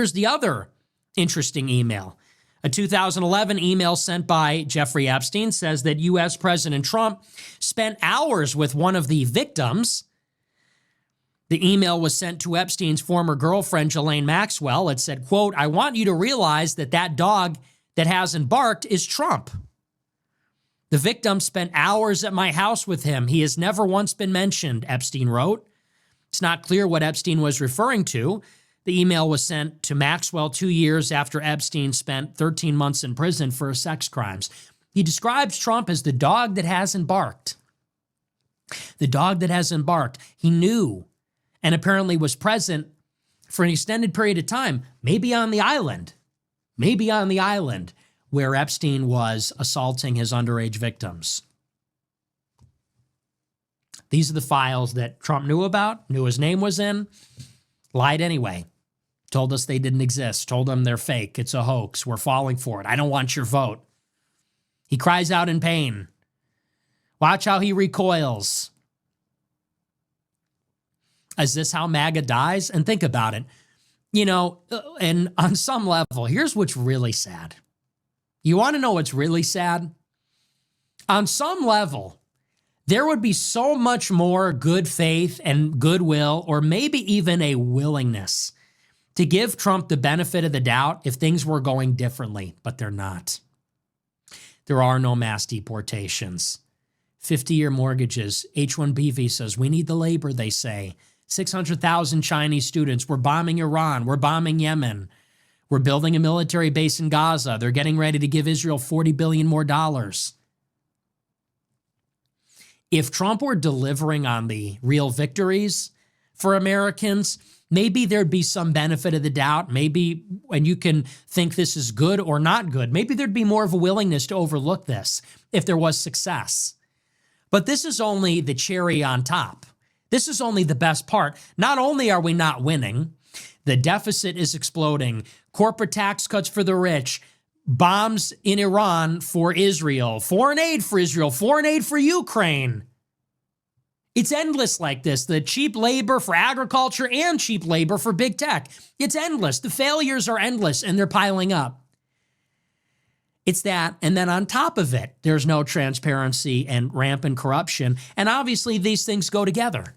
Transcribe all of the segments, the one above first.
Here's the other interesting email. A 2011 email sent by Jeffrey Epstein says that U.S. President Trump spent hours with one of the victims. The email was sent to Epstein's former girlfriend, Ghislaine Maxwell. It said, quote, "I want you to realize that that dog that hasn't barked is Trump. The victim spent hours at my house with him. He has never once been mentioned," Epstein wrote. It's not clear what Epstein was referring to. The email was sent to Maxwell 2 years after Epstein spent 13 months in prison for sex crimes. He describes Trump as the dog that hasn't barked. The dog that hasn't barked. He knew and apparently was present for an extended period of time, maybe on the island where Epstein was assaulting his underage victims. These are the files that Trump knew about, knew his name was in, lied anyway, told us they didn't exist, told them they're fake, it's a hoax, we're falling for it, I don't want your vote. He cries out in pain. Watch how he recoils. Is this how MAGA dies? And think about it. You know, and on some level, here's what's really sad. You want to know what's really sad? On some level, there would be so much more good faith and goodwill, or maybe even a willingness to give Trump the benefit of the doubt if things were going differently, but they're not. There are no mass deportations. 50-year mortgages, H-1B visas. We need the labor, they say. 600,000 Chinese students. We're bombing Iran. We're bombing Yemen. We're building a military base in Gaza. They're getting ready to give Israel $40 billion more. If Trump were delivering on the real victories for Americans, maybe there'd be some benefit of the doubt. Maybe, and you can think this is good or not good. Maybe there'd be more of a willingness to overlook this if there was success. But this is only the cherry on top. This is only the best part. Not only are we not winning, the deficit is exploding. Corporate tax cuts for the rich, bombs in Iran for Israel, foreign aid for Israel, foreign aid for Ukraine. It's endless like this. The cheap labor for agriculture and cheap labor for big tech. It's endless. The failures are endless and they're piling up. It's that, and then on top of it, there's no transparency and rampant corruption. And obviously these things go together.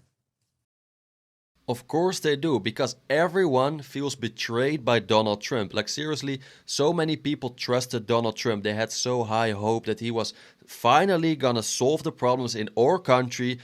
Of course they do, because everyone feels betrayed by Donald Trump. Like seriously, so many people trusted Donald Trump. They had so high hope that he was finally gonna solve the problems in our country.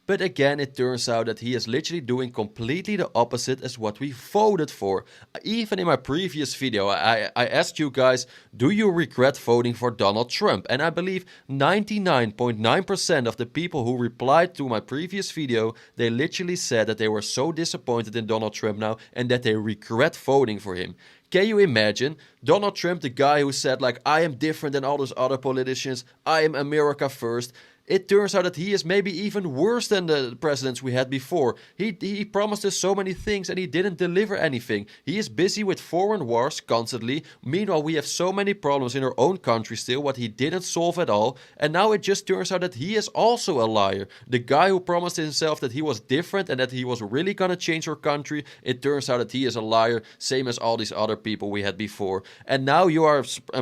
But again, it turns out that he is literally doing completely the opposite as what we voted for. Even in my previous video, I asked you guys, do you regret voting for Donald Trump? And I believe 99.9% of the people who replied to my previous video, they literally said that they were so disappointed in Donald Trump now and that they regret voting for him. Can you imagine Donald Trump, the guy who said like, I am different than all those other politicians, I am America first. It turns out that he is maybe even worse than the presidents we had before. He promised us so many things and he didn't deliver anything. He is busy with foreign wars constantly. Meanwhile, we have so many problems in our own country still, what he didn't solve at all. And now it just turns out that he is also a liar. The guy who promised himself that he was different and that he was really gonna change our country, it turns out that he is a liar, same as all these other people we had before. And now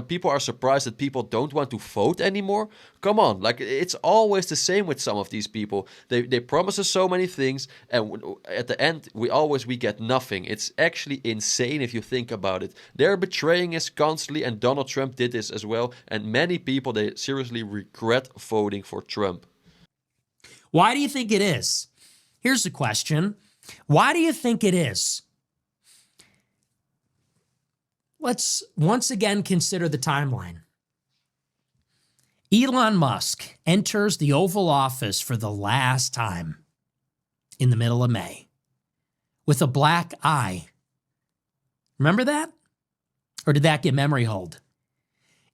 people are surprised that people don't want to vote anymore. Come on, like it's always the same with some of these people. They promise us so many things, and at the end we get nothing. It's actually insane if you think about it. They're betraying us constantly, and Donald Trump did this as well. And many people, they seriously regret voting for Trump. Why do you think it is? Here's the question. Why do you think it is? Let's once again consider the timeline. Elon Musk enters the Oval Office for the last time in the middle of May with a black eye. Remember that? Or did that get memory hold?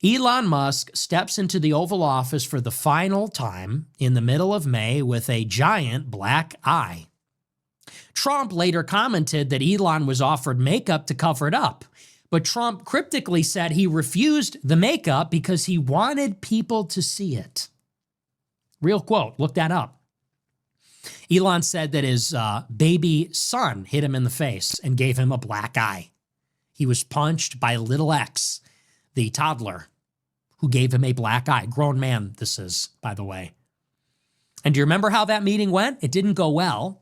Elon Musk steps into the Oval Office for the final time in the middle of May with a giant black eye. Trump later commented that Elon was offered makeup to cover it up. But Trump cryptically said he refused the makeup because he wanted people to see it. Real quote, look that up. Elon said that his baby son hit him in the face and gave him a black eye. He was punched by little X, the toddler, who gave him a black eye. Grown man, this is, by the way. And do you remember how that meeting went? It didn't go well.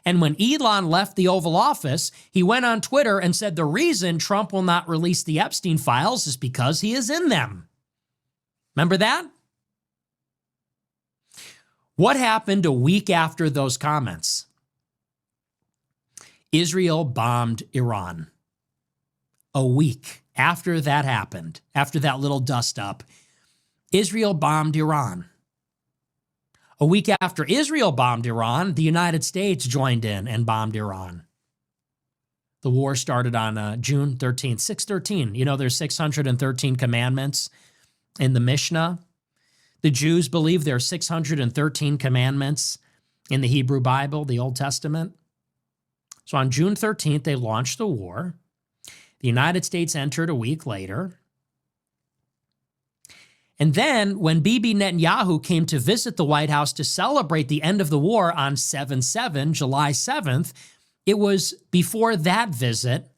And when Elon left the Oval Office, he went on Twitter and said the reason Trump will not release the Epstein files is because he is in them. Remember that? What happened a week after those comments? Israel bombed Iran. A week after that happened, after that little dust up, Israel bombed Iran. A week after Israel bombed Iran, the United States joined in and bombed Iran. The war started on June 13th, 613. You know, there's 613 commandments in the Mishnah. The Jews believe there are 613 commandments in the Hebrew Bible, the Old Testament. So on June 13th, they launched the war. The United States entered a week later. And then when Bibi Netanyahu came to visit the White House to celebrate the end of the war on 7/7, July 7th, it was before that visit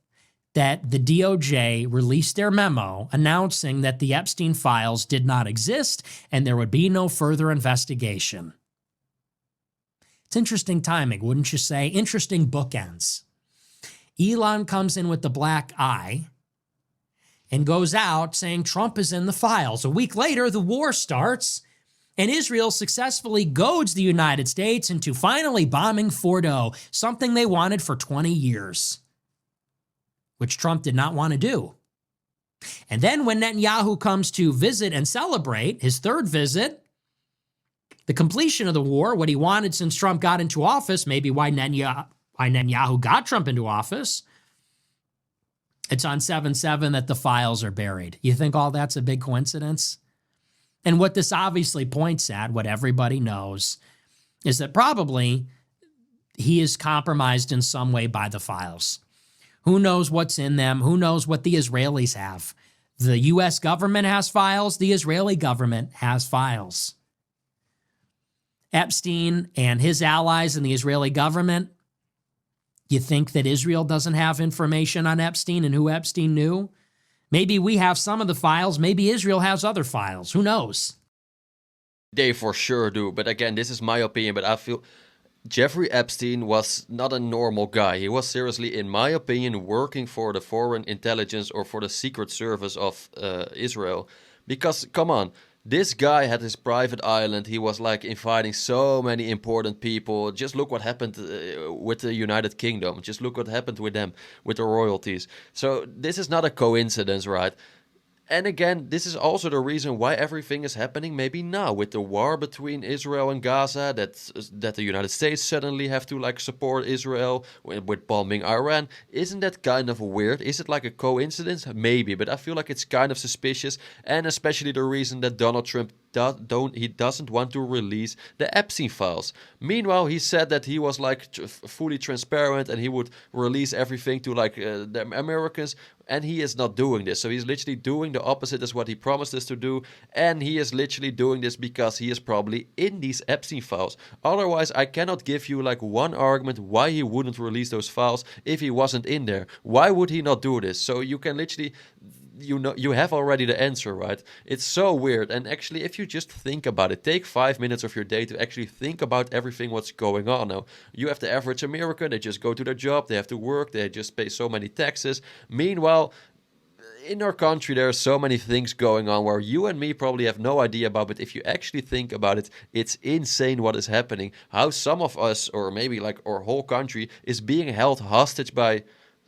that the DOJ released their memo announcing that the Epstein files did not exist and there would be no further investigation. It's interesting timing, wouldn't you say? Interesting bookends. Elon comes in with the black eye and goes out saying Trump is in the files. A week later, the war starts, and Israel successfully goads the United States into finally bombing Fordo, something they wanted for 20 years, which Trump did not want to do. And then when Netanyahu comes to visit and celebrate his third visit, the completion of the war, what he wanted since Trump got into office, maybe why Netanyahu got Trump into office, it's on 7/7 that the files are buried. You think all that's a big coincidence? And what this obviously points at, what everybody knows, is that probably he is compromised in some way by the files. Who knows what's in them? Who knows what the Israelis have? The U.S. government has files. The Israeli government has files. Epstein and his allies in the Israeli government, you think that Israel doesn't have information on Epstein and who Epstein knew? Maybe we have some of the files. Maybe Israel has other files. Who knows? They for sure do. But again, this is my opinion, but I feel Jeffrey Epstein was not a normal guy. He was seriously, in my opinion, working for the foreign intelligence or for the secret service of Israel. Because, come on, this guy had his private island. He was like inviting so many important people. Just look what happened with the United Kingdom. Just look what happened with them, with the royalties. So this is not a coincidence, right? And again, this is also the reason why everything is happening maybe now with the war between Israel and Gaza, that the United States suddenly have to like support Israel with bombing Iran. Isn't that kind of weird? Is it like a coincidence? Maybe, but I feel like it's kind of suspicious, and especially the reason that Donald Trump doesn't want to release the Epstein files. Meanwhile, he said that he was like fully transparent and he would release everything to like the Americans, and he is not doing this. So he's literally doing the opposite as what he promised us to do, and he is literally doing this because he is probably in these Epstein files. Otherwise, I cannot give you like one argument why he wouldn't release those files if he wasn't in there. Why would he not do this? So you can literally, you know, you have already the answer, right? It's so weird. And actually, if you just think about it, take 5 minutes of your day to actually think about everything what's going on now. You have the average American, they just go to their job, they have to work, they just pay so many taxes. Meanwhile, in our country, there are so many things going on where you and me probably have no idea about, but if you actually think about it, it's insane what is happening. How some of us, or maybe like our whole country, is being held hostage by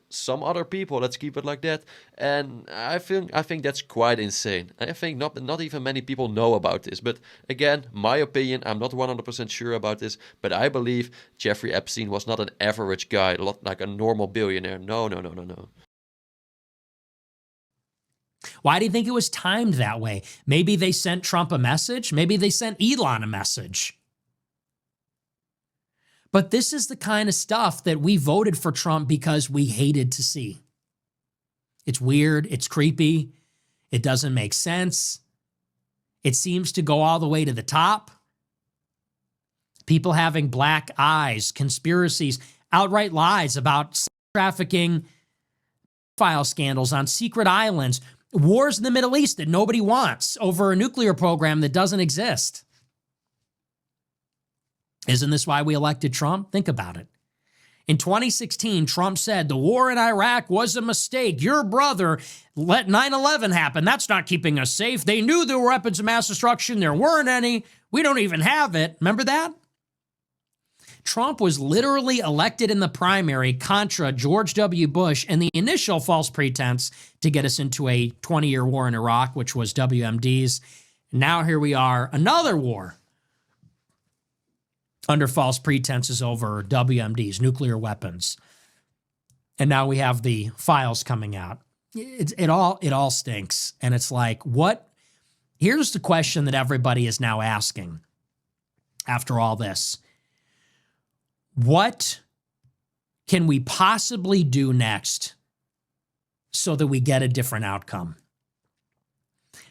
some other people, let's keep it like that. And I think that's quite insane. I think not even many people know about this. But again, my opinion, I'm not 100% sure about this, but I believe Jeffrey Epstein was not an average guy, like a normal billionaire. No. Why do you think it was timed that way? Maybe they sent Trump a message. Maybe they sent Elon a message. But this is the kind of stuff that we voted for Trump because we hated to see. It's weird. It's creepy. It doesn't make sense. It seems to go all the way to the top. People having black eyes, conspiracies, outright lies about sex trafficking, File scandals on secret islands, wars in the Middle East that nobody wants over a nuclear program that doesn't exist. Isn't this why we elected Trump? Think about it. In 2016, Trump said the war in Iraq was a mistake. Your brother let 9/11 happen. That's not keeping us safe. They knew there were weapons of mass destruction. There weren't any. We don't even have it. Remember that? Trump was literally elected in the primary contra George W. Bush and the initial false pretense to get us into a 20-year war in Iraq, which was WMDs. Now here we are, another war under false pretenses over WMDs, nuclear weapons. And now we have the files coming out. It all stinks. And it's like, what? Here's the question that everybody is now asking after all this. What can we possibly do next so that we get a different outcome?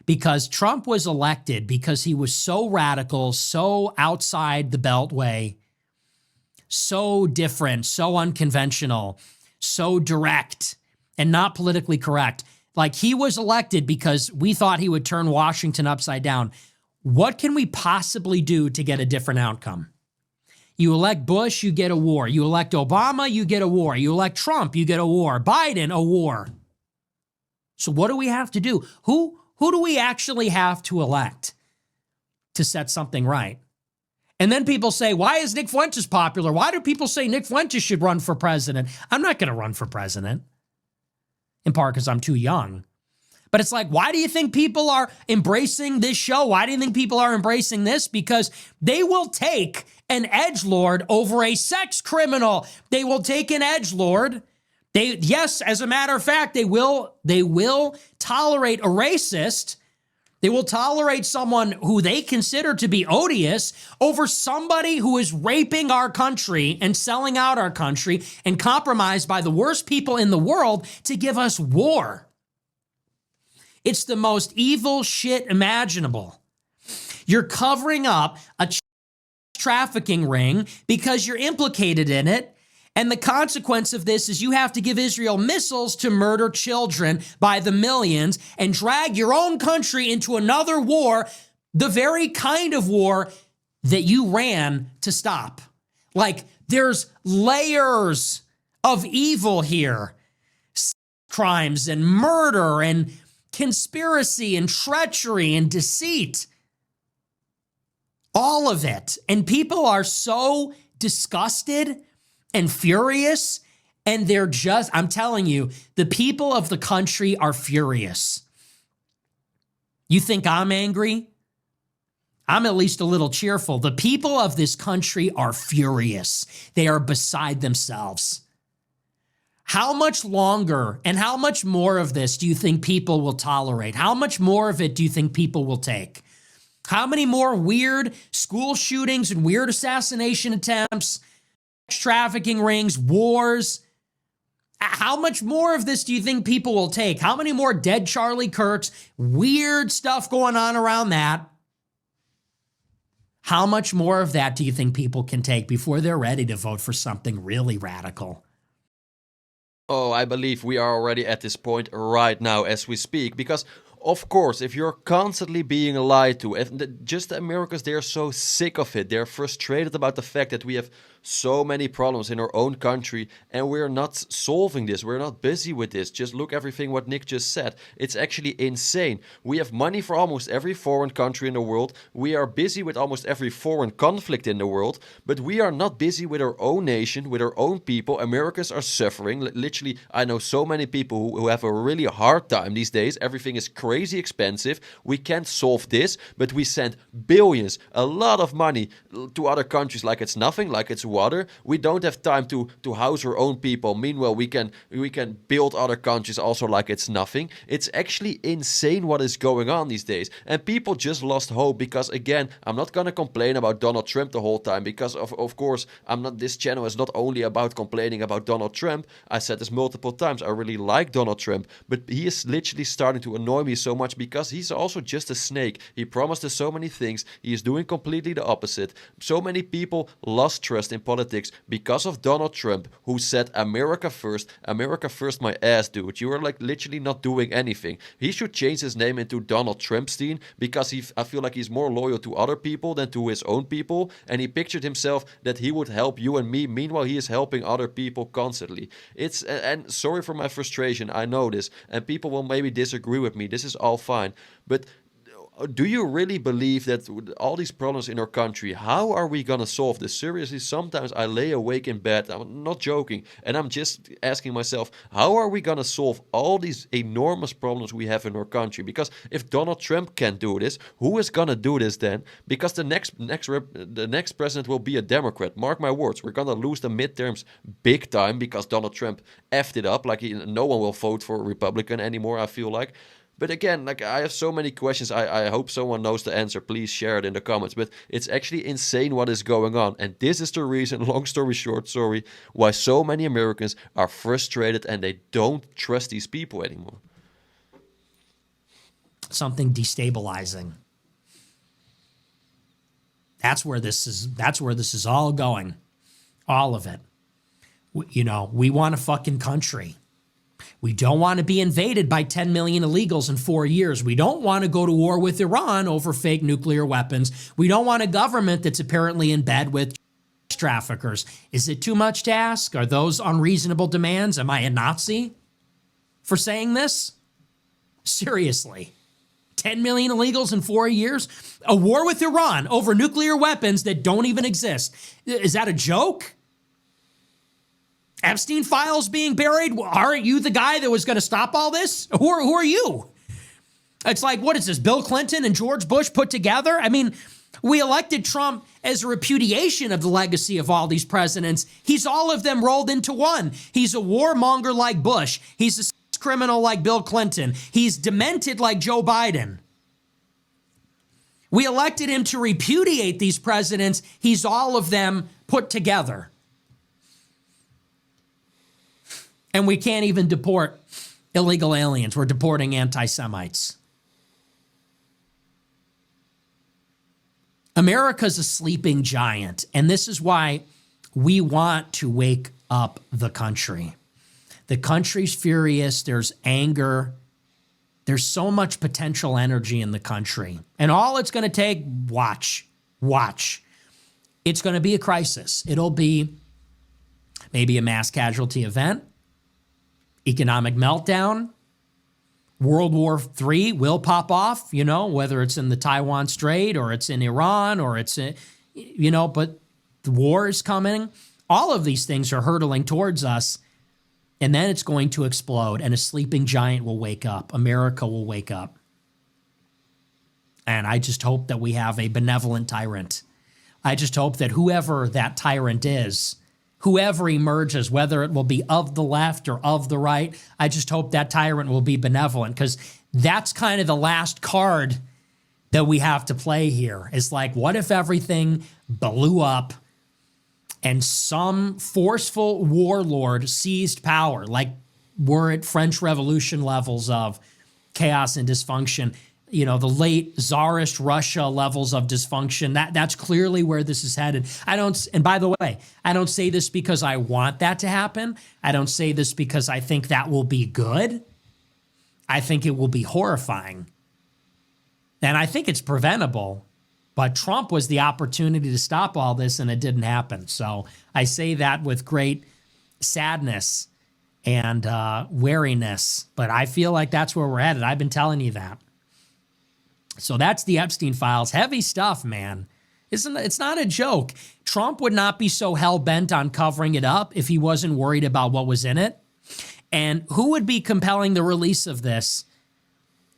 Because Trump was elected because he was so radical, so outside the Beltway, so different, so unconventional, so direct, and not politically correct. Like, he was elected because we thought he would turn Washington upside down. What can we possibly do to get a different outcome? You elect Bush, you get a war. You elect Obama, you get a war. You elect Trump, you get a war. Biden, a war. So what do we have to do? Who do we actually have to elect to set something right? And then people say, why is Nick Fuentes popular? Why do people say Nick Fuentes should run for president? I'm not going to run for president, in part because I'm too young. But it's like, why do you think people are embracing this show? Why do you think people are embracing this? Because they will take an edgelord over a sex criminal. They will take an edgelord. Yes, as a matter of fact, they will tolerate a racist. They will tolerate someone who they consider to be odious over somebody who is raping our country and selling out our country and compromised by the worst people in the world to give us war. It's the most evil shit imaginable. You're covering up a trafficking ring because you're implicated in it. And the consequence of this is you have to give Israel missiles to murder children by the millions and drag your own country into another war, the very kind of war that you ran to stop. Like, there's layers of evil here. Crimes and murder and conspiracy and treachery and deceit. All of it. And people are so disgusted and furious, and they're just, I'm telling you, the people of the country are furious. You think I'm angry? I'm at least a little cheerful. The people of this country are furious. They are beside themselves. How much longer and how much more of this do you think people will tolerate? How much more of it do you think people will take? How many more weird school shootings and weird assassination attempts, trafficking rings, wars? How much more of this do you think people will take? How many more dead Charlie Kirks, weird stuff going on around that? How much more of that do you think people can take before they're ready to vote for something really radical? Oh, I believe we are already at this point right now as we speak, because of course, if you're constantly being lied to, just the Americans, they're so sick of it. They're frustrated about the fact that we have so many problems in our own country and we're not solving this. We're not busy with this. Just look everything what Nick just said. It's actually insane. We have money for almost every foreign country in the world. We are busy with almost every foreign conflict in the world, but we are not busy with our own nation, with our own people. Americans are suffering. Literally, I know so many people who have a really hard time these days. Everything is crazy expensive. We can't solve this, but we send billions, a lot of money to other countries like it's nothing, like it's water. We don't have time to house our own people. Meanwhile, we can build other countries also like it's nothing. It's actually insane what is going on these days. And people just lost hope because, again, I'm not going to complain about Donald Trump the whole time because, of course, this channel is not only about complaining about Donald Trump. I said this multiple times. I really like Donald Trump, but he is literally starting to annoy me so much because he's also just a snake. He promised us so many things. He is doing completely the opposite. So many people lost trust in politics because of Donald Trump, who said America first my ass, dude. You are like literally not doing anything. He should change his name into Donald Trumpstein because I feel like he's more loyal to other people than to his own people, and he pictured himself that he would help you and me. Meanwhile, he is helping other people constantly. And sorry for my frustration, I know this, and people will maybe disagree with me. This is all fine, but do you really believe that with all these problems in our country, how are we gonna solve this? Seriously, sometimes I lay awake in bed, I'm not joking, and I'm just asking myself, how are we gonna solve all these enormous problems we have in our country? Because if Donald Trump can do this, who is gonna do this then? Because the next president will be a Democrat. Mark my words, we're gonna lose the midterms big time because Donald Trump effed it up. Like no one will vote for a Republican anymore, I feel like. But again, like I have so many questions. I hope someone knows the answer. Please share it in the comments. But it's actually insane what is going on. And this is the reason, long story short, sorry, why so many Americans are frustrated and they don't trust these people anymore. Something destabilizing. That's where this is all going. All of it. We want a fucking country. We don't want to be invaded by 10 million illegals in 4 years. We don't want to go to war with Iran over fake nuclear weapons. We don't want a government that's apparently in bed with traffickers. Is it too much to ask? Are those unreasonable demands? Am I a Nazi for saying this? Seriously. 10 million illegals in 4 years? A war with Iran over nuclear weapons that don't even exist. Is that a joke? Epstein Files being buried? Aren't you the guy that was going to stop all this? Who are you? It's like, what is this, Bill Clinton and George Bush put together? I mean, we elected Trump as a repudiation of the legacy of all these presidents. He's all of them rolled into one. He's a warmonger like Bush. He's a criminal like Bill Clinton. He's demented like Joe Biden. We elected him to repudiate these presidents. He's all of them put together. And we can't even deport illegal aliens. We're deporting anti-Semites. America's a sleeping giant, and this is why we want to wake up the country. The country's furious. There's anger. There's so much potential energy in the country. And all it's going to take, watch. It's going to be a crisis. It'll be maybe a mass casualty event. Economic meltdown, World War III will pop off, whether it's in the Taiwan Strait or it's in Iran or it's, but the war is coming. All of these things are hurtling towards us, and then it's going to explode, and a sleeping giant will wake up. America will wake up. And I just hope that we have a benevolent tyrant. I just hope that whoever that tyrant is, whoever emerges, whether it will be of the left or of the right, I just hope that tyrant will be benevolent, because that's kind of the last card that we have to play here. It's like, what if everything blew up and some forceful warlord seized power, like we're at French Revolution levels of chaos and dysfunction, the late Tsarist Russia levels of dysfunction. That's clearly where this is headed. And by the way, I don't say this because I want that to happen. I don't say this because I think that will be good. I think it will be horrifying. And I think it's preventable. But Trump was the opportunity to stop all this, and it didn't happen. So I say that with great sadness and wariness. But I feel like that's where we're headed. I've been telling you that. So that's the Epstein Files. Heavy stuff, man. It's not a joke. Trump would not be so hell-bent on covering it up if he wasn't worried about what was in it. And who would be compelling the release of this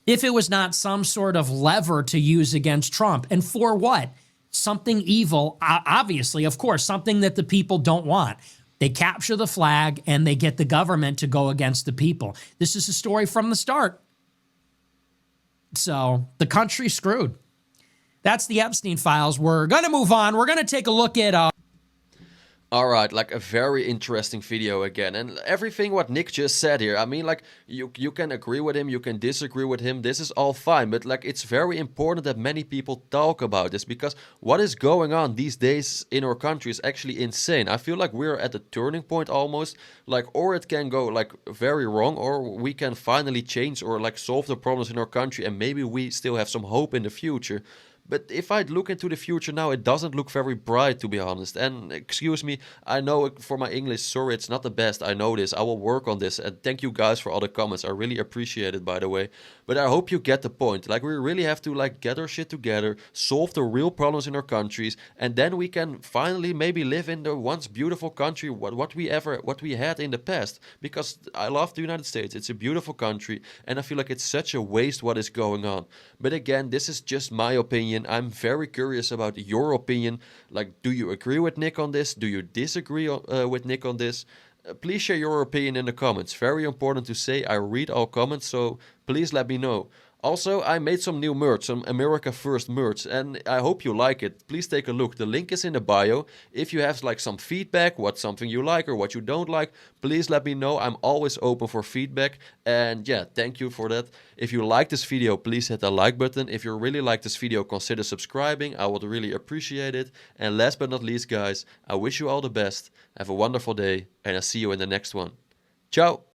if it was not some sort of lever to use against Trump? And for what? Something evil, obviously, of course, something that the people don't want. They capture the flag and they get the government to go against the people. This is a story from the start. So the country's screwed. That's the Epstein Files. We're going to move on. We're going to take a look at... All right, like a very interesting video again, and everything what Nick just said here. I mean, like you can agree with him, you can disagree with him. This is all fine, but like it's very important that many people talk about this because what is going on these days in our country is actually insane. I feel like we're at a turning point almost, like or it can go like very wrong, or we can finally change or like solve the problems in our country, and maybe we still have some hope in the future. But if I look into the future now, it doesn't look very bright, to be honest. And excuse me, I know for my English, sorry, it's not the best. I know this. I will work on this. And thank you guys for all the comments. I really appreciate it, by the way. But I hope you get the point. Like, we really have to like get our shit together, solve the real problems in our countries, and then we can finally maybe live in the once beautiful country what we had in the past. Because I love the United States. It's a beautiful country, and I feel like it's such a waste what is going on. But again, this is just my opinion. I'm very curious about your opinion. Like, do you agree with Nick on this? Do you disagree with Nick on this? Please share your opinion in the comments. Very important to say. I read all comments, so please let me know. Also, I made some new merch, some America First merch, and I hope you like it. Please take a look. The link is in the bio. If you have like some feedback, what's something you like or what you don't like, please let me know. I'm always open for feedback. And yeah, thank you for that. If you like this video, please hit the like button. If you really like this video, consider subscribing. I would really appreciate it. And last but not least, guys, I wish you all the best. Have a wonderful day, and I'll see you in the next one. Ciao!